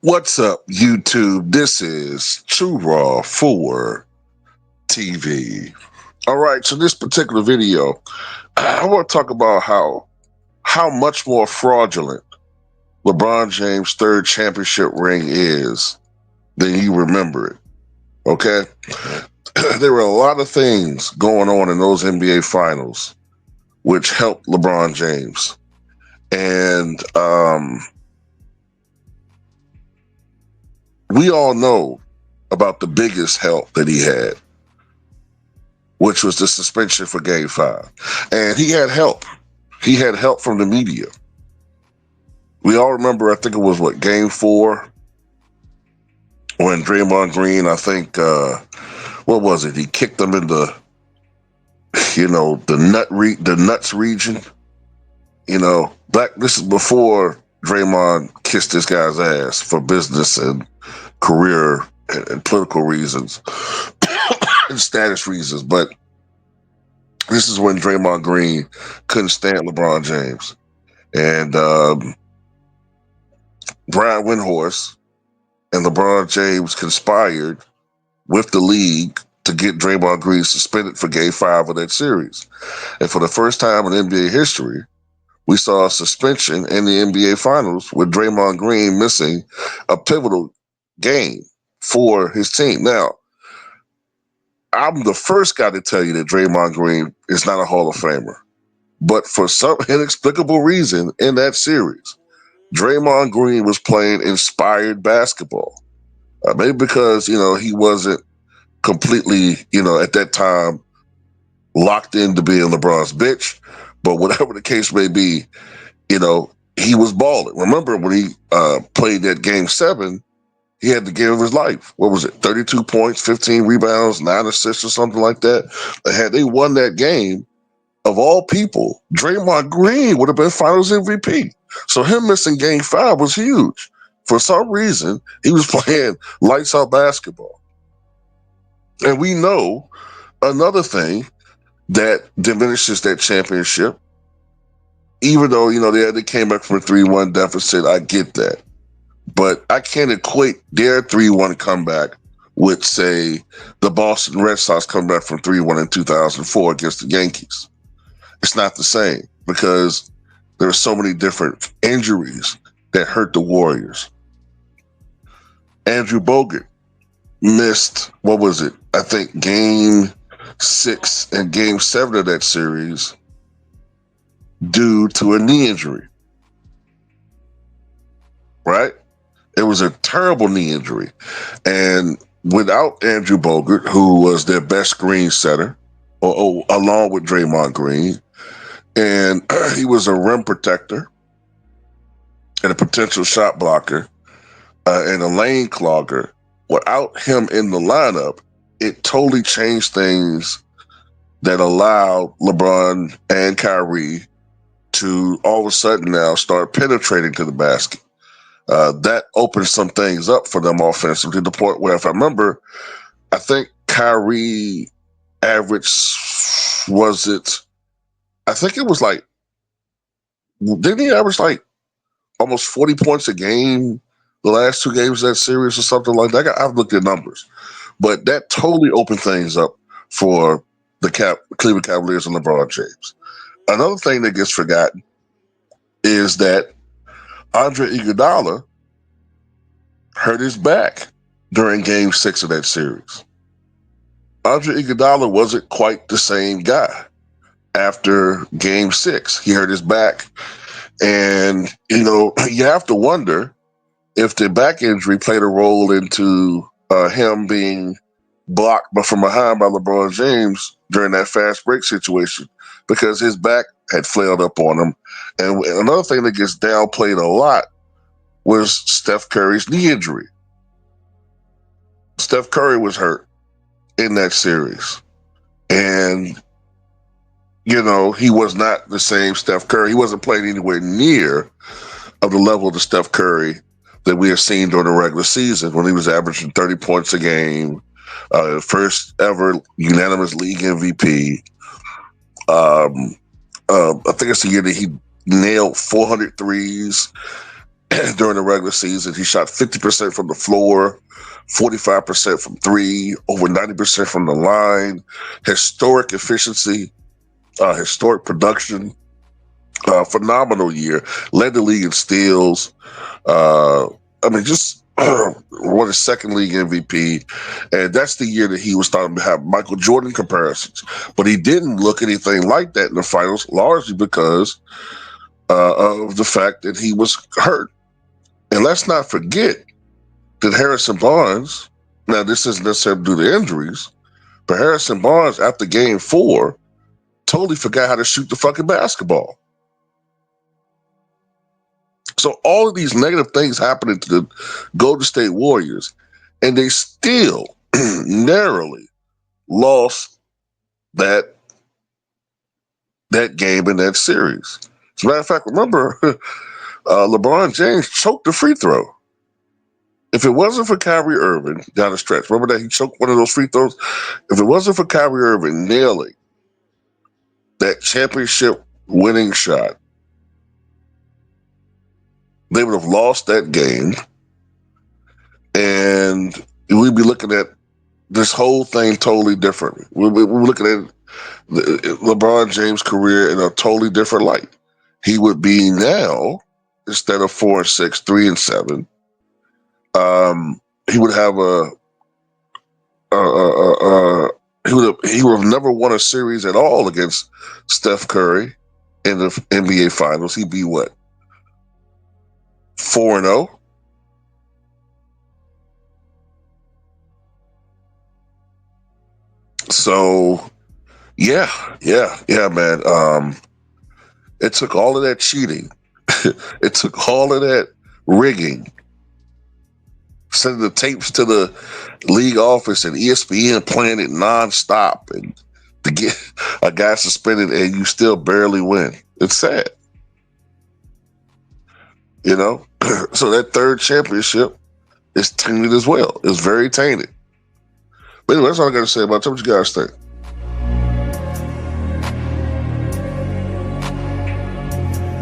What's up, YouTube? This is Too Raw for TV. All right, so this particular video, I want to talk about how much more fraudulent LeBron James' third championship ring is than you remember it. Okay, there were a lot of things going on in those NBA finals which helped LeBron James, and we all know about the biggest help that he had, which was the suspension for Game 5. And he had help. He had help from the media. We all remember, I think it was Game 4, when Draymond Green, I think, what was it? He kicked them in the nuts region. This is before Draymond kissed this guy's ass for business and career and political reasons and status reasons. But this is when Draymond Green couldn't stand LeBron James. And Brian Windhorst and LeBron James conspired with the league to get Draymond Green suspended for Game 5 of that series. And for the first time in NBA history, we saw a suspension in the NBA Finals with Draymond Green missing a pivotal game for his team. Now, I'm the first guy to tell you that Draymond Green is not a Hall of Famer. But for some inexplicable reason in that series, Draymond Green was playing inspired basketball. Maybe because, he wasn't completely, at that time, locked into being LeBron's bitch. But whatever the case may be, he was balling. Remember when he played that Game 7, he had the game of his life. What was it? 32 points, 15 rebounds, 9 assists or something like that. Had they won that game, of all people, Draymond Green would have been Finals MVP. So him missing Game 5 was huge. For some reason, he was playing lights out basketball. And we know another thing that diminishes that championship, even though, they came back from a 3-1 deficit, I get that. But I can't equate their 3-1 comeback with, say, the Boston Red Sox coming back from 3-1 in 2004 against the Yankees. It's not the same because there are so many different injuries that hurt the Warriors. Andrew Bogut missed, I think Game 6 and Game 7 of that series due to a knee injury. Right? It was a terrible knee injury. And without Andrew Bogut, who was their best screen setter, along with Draymond Green, and he was a rim protector and a potential shot blocker and a lane clogger. Without him in the lineup, it totally changed things that allowed LeBron and Kyrie to all of a sudden now start penetrating to the basket. That opened some things up for them offensively to the point where, if I remember, I think Kyrie averaged, I think it was didn't he average almost 40 points a game the last 2 games of that series or something like that? I've looked at numbers. But that totally opened things up for the Cleveland Cavaliers and LeBron James. Another thing that gets forgotten is that Andre Iguodala hurt his back during Game 6 of that series. Andre Iguodala wasn't quite the same guy after Game 6. He hurt his back. And, you have to wonder if the back injury played a role into him being blocked from behind by LeBron James during that fast break situation, because his back had flailed up on him. And another thing that gets downplayed a lot was Steph Curry's knee injury. Steph Curry was hurt in that series. And, he was not the same Steph Curry. He wasn't playing anywhere near of the level of the Steph Curry that we have seen during the regular season, when he was averaging 30 points a game, first ever unanimous league MVP. I think it's the year that he nailed 400 threes. during the regular season. He shot 50% from the floor, 45% from three, over 90% from the line. Historic efficiency, historic production, phenomenal year. Led the league in steals. Just won his second league MVP. And that's the year that he was starting to have Michael Jordan comparisons. But he didn't look anything like that in the finals, largely because of the fact that he was hurt. And let's not forget that Harrison Barnes, now this isn't necessarily due to injuries, but Harrison Barnes, after game 4, totally forgot how to shoot the fucking basketball. So all of these negative things happening to the Golden State Warriors, and they still narrowly lost that game in that series. As a matter of fact, remember, LeBron James choked the free throw. If it wasn't for Kyrie Irving down the stretch, remember that he choked one of those free throws? If it wasn't for Kyrie Irving nailing that championship winning shot, they would have lost that game, and we'd be looking at this whole thing totally differently. We're looking at LeBron James' career in a totally different light. He would be now, instead of 4-6, 3-7. He would have he would have never won a series at all against Steph Curry in the NBA Finals. He'd be what, 4-0? So yeah, man. It took all of that cheating. It took all of that rigging, sending the tapes to the league office and ESPN playing it nonstop, and to get a guy suspended and you still barely win. It's sad, you know. So that third championship is tainted as well. It's very tainted. But anyway, that's all I got to say about it. What you guys think?